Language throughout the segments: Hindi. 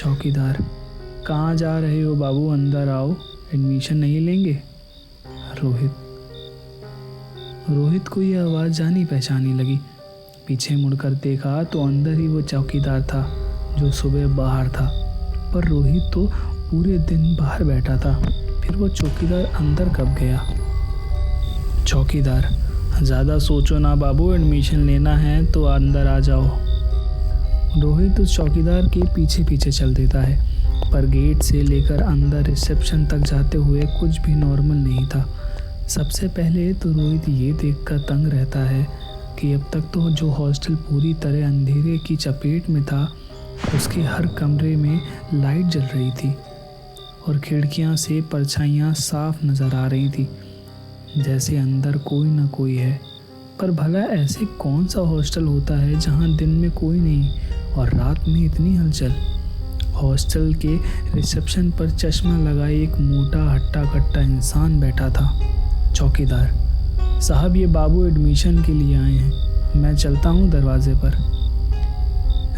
चौकीदार, कहाँ जा रहे हो बाबू, अंदर आओ, एडमिशन नहीं लेंगे? रोहित को यह आवाज़ जानी पहचानी लगी। पीछे मुड़कर देखा तो अंदर ही वो चौकीदार था जो सुबह बाहर था, पर रोहित तो पूरे दिन बाहर बैठा था। फिर वो चौकीदार अंदर कब गया? चौकीदार, ज़्यादा सोचो ना बाबू, एडमिशन लेना है तो अंदर आ जाओ। रोहित उस चौकीदार के पीछे पीछे चल देता है, पर गेट से लेकर अंदर रिसेप्शन तक जाते हुए कुछ भी नॉर्मल नहीं था। सबसे पहले तो रोहित ये देखकर तंग रहता है कि अब तक तो जो हॉस्टल पूरी तरह अंधेरे की चपेट में था, उसके हर कमरे में लाइट जल रही थी और खिड़कियां से परछाइयां साफ नज़र आ रही थी, जैसे अंदर कोई ना कोई है। पर भला ऐसे कौन सा हॉस्टल होता है जहां दिन में कोई नहीं और रात में इतनी हलचल? हॉस्टल के रिसेप्शन पर चश्मा लगाए एक मोटा हट्टा कट्टा इंसान बैठा था। चौकीदार, साहब ये बाबू एडमिशन के लिए आए हैं, मैं चलता हूँ दरवाजे पर।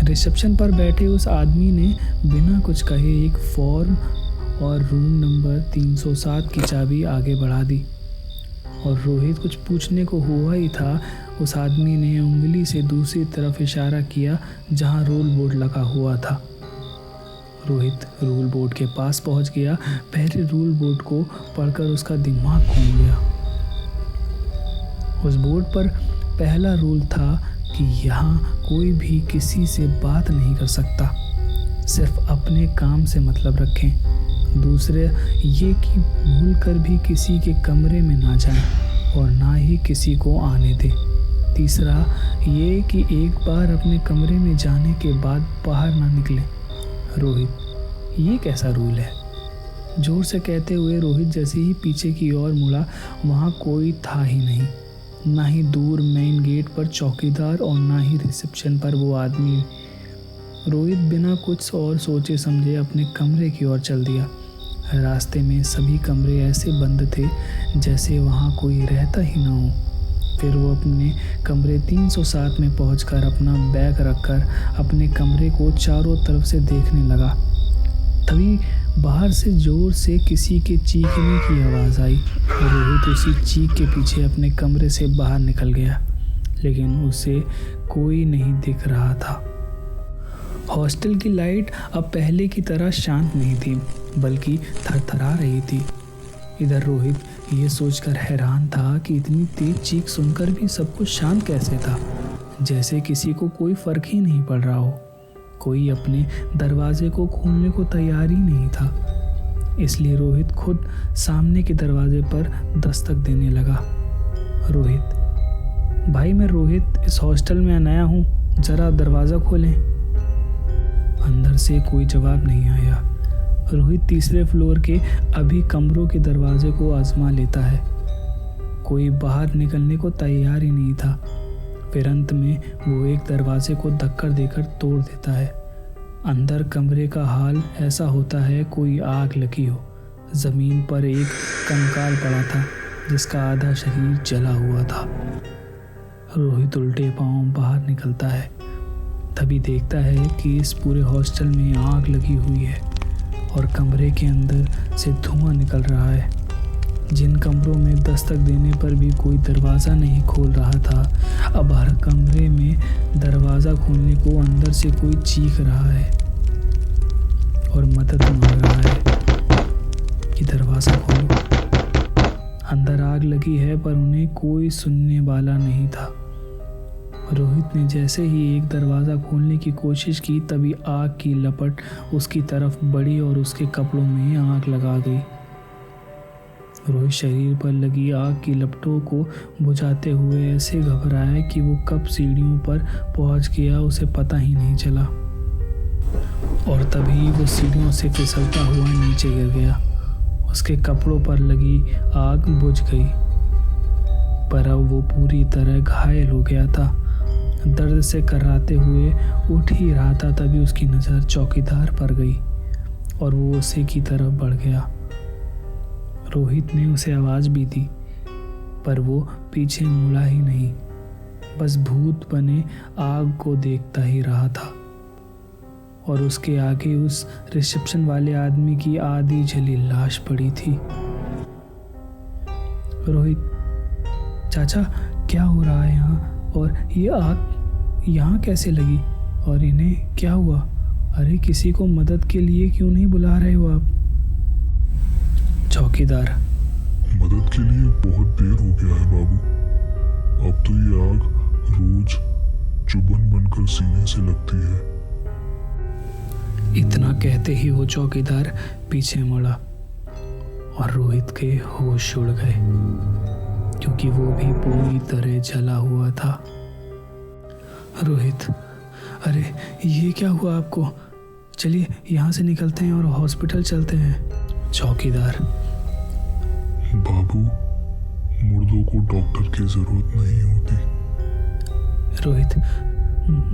रिसेप्शन पर बैठे उस आदमी ने बिना कुछ कहे एक फॉर्म और रूम नंबर 307 की चाबी आगे बढ़ा दी, और रोहित कुछ पूछने को हुआ ही था, उस आदमी ने उंगली से दूसरी तरफ इशारा किया जहां रोल बोर्ड लगा हुआ था। रोहित रूल बोर्ड के पास पहुंच गया। पहले रूल बोर्ड को पढ़कर उसका दिमाग घूम गया। उस बोर्ड पर पहला रूल था कि यहाँ कोई भी किसी से बात नहीं कर सकता, सिर्फ अपने काम से मतलब रखें। दूसरे ये कि भूल कर भी किसी के कमरे में ना जाएं और ना ही किसी को आने दें। तीसरा ये कि एक बार अपने कमरे में जाने के बाद बाहर ना निकलें। रोहित, ये कैसा रूल है? जोर से कहते हुए रोहित जैसे ही पीछे की ओर मुड़ा, वहाँ कोई था ही नहीं, ना ही दूर मेन गेट पर चौकीदार और ना ही रिसेप्शन पर वो आदमी। रोहित बिना कुछ और सोचे समझे अपने कमरे की ओर चल दिया। रास्ते में सभी कमरे ऐसे बंद थे जैसे वहाँ कोई रहता ही ना हो। फिर वो अपने कमरे 307 में पहुंचकर अपना बैग रखकर अपने कमरे को चारों तरफ से देखने लगा। तभी बाहर से जोर से किसी के चीखने की आवाज़ आई। रोहित उसी चीख के पीछे अपने कमरे से बाहर निकल गया, लेकिन उसे कोई नहीं दिख रहा था। हॉस्टल की लाइट अब पहले की तरह शांत नहीं थी, बल्कि थरथरा रही थी। इधर रोहित ये सोचकर हैरान था कि इतनी तेज चीख सुनकर भी सब कुछ शांत कैसे था, जैसे किसी को कोई फर्क ही नहीं पड़ रहा हो। कोई अपने दरवाजे को खोलने को तैयार ही नहीं था। इसलिए रोहित खुद सामने के दरवाजे पर दस्तक देने लगा। रोहित, भाई मैं रोहित इस हॉस्टल में नया हूँ, ज़रा दरवाज़ा खोलें। अंदर से कोई जवाब नहीं आया। रोहित तीसरे फ्लोर के अभी कमरों के दरवाजे को आजमा लेता है। कोई बाहर निकलने को तैयार ही नहीं था। फिर अंत में वो एक दरवाजे को धक्कर देकर तोड़ देता है। अंदर कमरे का हाल ऐसा होता है कोई आग लगी हो। ज़मीन पर एक कंकाल पड़ा था जिसका आधा शरीर जला हुआ था। रोहित उल्टे पांव बाहर निकलता है, तभी देखता है कि इस पूरे हॉस्टल में आग लगी हुई है और कमरे के अंदर से धुआं निकल रहा है। जिन कमरों में दस्तक देने पर भी कोई दरवाज़ा नहीं खोल रहा था, अब हर कमरे में दरवाज़ा खोलने को अंदर से कोई चीख रहा है और मदद मांग रहा है कि दरवाज़ा खोलो। अंदर आग लगी है पर उन्हें कोई सुनने वाला नहीं था। रोहित ने जैसे ही एक दरवाज़ा खोलने की कोशिश की, तभी आग की लपट उसकी तरफ बढ़ी और उसके कपड़ों में आग लगा गई। रोहित शरीर पर लगी आग की लपटों को बुझाते हुए ऐसे घबराया कि वो कब सीढ़ियों पर पहुंच गया उसे पता ही नहीं चला, और तभी वो सीढ़ियों से फिसलता हुआ नीचे गिर गया। उसके कपड़ों पर लगी आग बुझ गई, पर अब वो पूरी तरह घायल हो गया था। दर्द से कराते हुए उठ ही रहा था, तभी उसकी नज़र चौकीदार पर गई और वो उसी की तरफ बढ़ गया। रोहित ने उसे आवाज़ भी दी, पर वो पीछे मुड़ा ही नहीं, बस भूत बने आग को देखता ही रहा था। और उसके आगे उस रिसेप्शन वाले आदमी की आधी जली लाश पड़ी थी। रोहित, चाचा क्या हो रहा है यहाँ? और ये आग यहाँ कैसे लगी? और इन्हें क्या हुआ? अरे किसी को मदद के लिए क्यों नहीं बुला रहे हो आप? चौकीदार, मदद के लिए बहुत देर हो गया है बाबू। अब तो ये आग रोज चुभन बनकर सीने से लगती है। इतना कहते ही वो चौकीदार पीछे मुड़ा और रोहित के होश उड़ गए, क्योंकि वो भी पूरी तरह जला हुआ था। रोहित, अरे ये क्या हुआ आपको? चलिए यहाँ से निकलते हैं और हॉस्पिटल चलते हैं। चौकीदार, बाबू, मुर्दों को डॉक्टर की जरूरत नहीं होती। रोहित,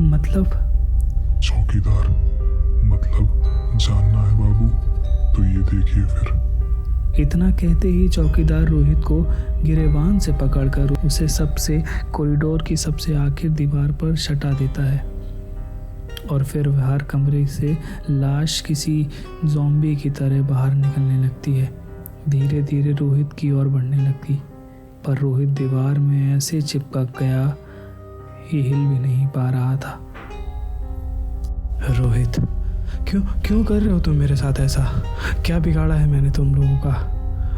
मतलब? चौकीदार, मतलब जानना है बाबू तो ये देखिए फिर। इतना कहते ही चौकीदार रोहित को गिरेबान से पकड़कर उसे सबसे कॉरिडोर की सबसे आखिर दीवार पर सटा देता है और फिर बाहर कमरे से लाश किसी ज़ॉम्बी की तरह बाहर निकलने लगती है। धीरे धीरे रोहित की ओर बढ़ने लगती, पर रोहित दीवार में ऐसे चिपक गया कि हिल भी नहीं पा रहा था। रोहित, क्यों कर रहे हो तुम मेरे साथ ऐसा? क्या बिगाड़ा है मैंने तुम लोगों का?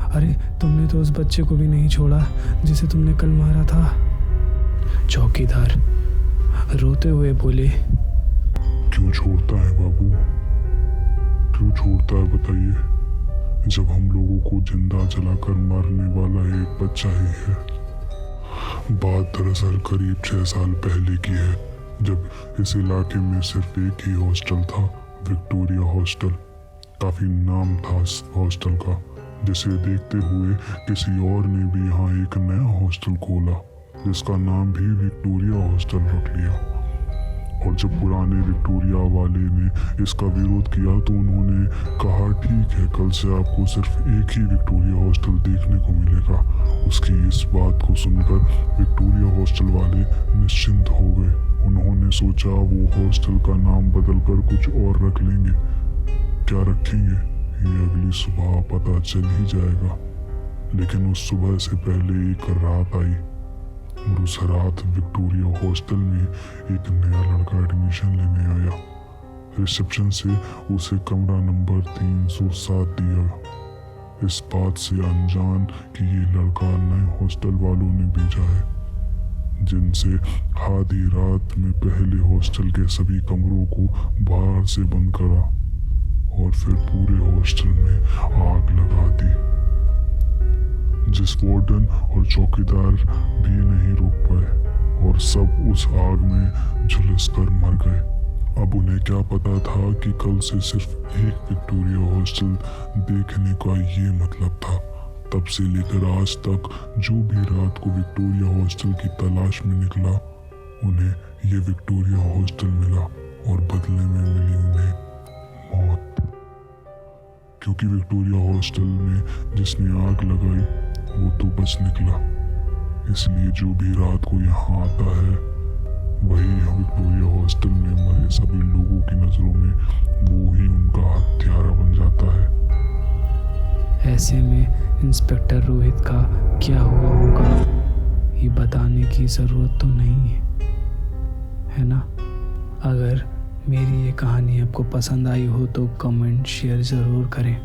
अरे तुमने तो उस बच्चे को भी नहीं छोड़ा जिसे तुमने कल मारा था। चौकीदार रोते हुए बोले, क्यों छोड़ता है बाबू, क्यों छोड़ता है बताइए? जब हम लोगों को जिंदा जलाकर मारने वाला एक बच्चा ही है। बात दरअसल करीब 6 साल पहले की है, जब इस इलाके में सिर्फ एक ही हॉस्टल था, विक्टोरिया हॉस्टल। काफ़ी नाम था इस हॉस्टल का, जिसे देखते हुए किसी और ने भी यहाँ एक नया हॉस्टल खोला, जिसका नाम भी विक्टोरिया हॉस्टल रख लिया। और जब पुराने विक्टोरिया वाले ने इसका विरोध किया तो उन्होंने कहा, ठीक है, कल से आपको सिर्फ एक ही विक्टोरिया हॉस्टल देखने को मिलेगा। उसकी इस बात को सुनकर विक्टोरिया हॉस्टल वाले निश्चिंत हो गए। उन्होंने सोचा वो हॉस्टल का नाम बदलकर कुछ और रख लेंगे। क्या रखेंगे ये अगली सुबह पता चल ही जाएगा। लेकिन उस सुबह से पहले एक रात आई और उस रात विक्टोरिया हॉस्टल में एक नया लड़का एडमिशन लेने आया। रिसेप्शन से उसे कमरा नंबर 307 दिया, इस बात से अनजान कि ये लड़का नए हॉस्टल वालों ने भेजा है, जिनसे आधी रात में पहले हॉस्टल के सभी कमरों को बाहर से बंद करा और फिर पूरे हॉस्टल में आग लगा दी, जिस वार्डन और चौकीदार भी नहीं रोक पाए और सब उस आग में झुलस कर मर गए। अब उन्हें क्या पता था कि कल से सिर्फ एक विक्टोरिया हॉस्टल देखने का ये मतलब था। तब से लेकर आज तक जो भी रात को विक्टोरिया हॉस्टल की तलाश में निकला, उन्हें ये विक्टोरिया हॉस्टल मिला और बदले में मिली उन्हें मौत। क्योंकि विक्टोरिया हॉस्टल में जिसने आग लगाई वो तो बच निकला, इसलिए जो भी रात को यहाँ आता है वही विक्टोरिया हॉस्टल में मरे सभी लोगों की नजरों में वो ही उनका हत्यारा बन जाता है। ऐसे में इंस्पेक्टर रोहित का क्या हुआ होगा ये बताने की ज़रूरत तो नहीं है ना? अगर मेरी ये कहानी आपको पसंद आई हो तो कमेंट शेयर ज़रूर करें।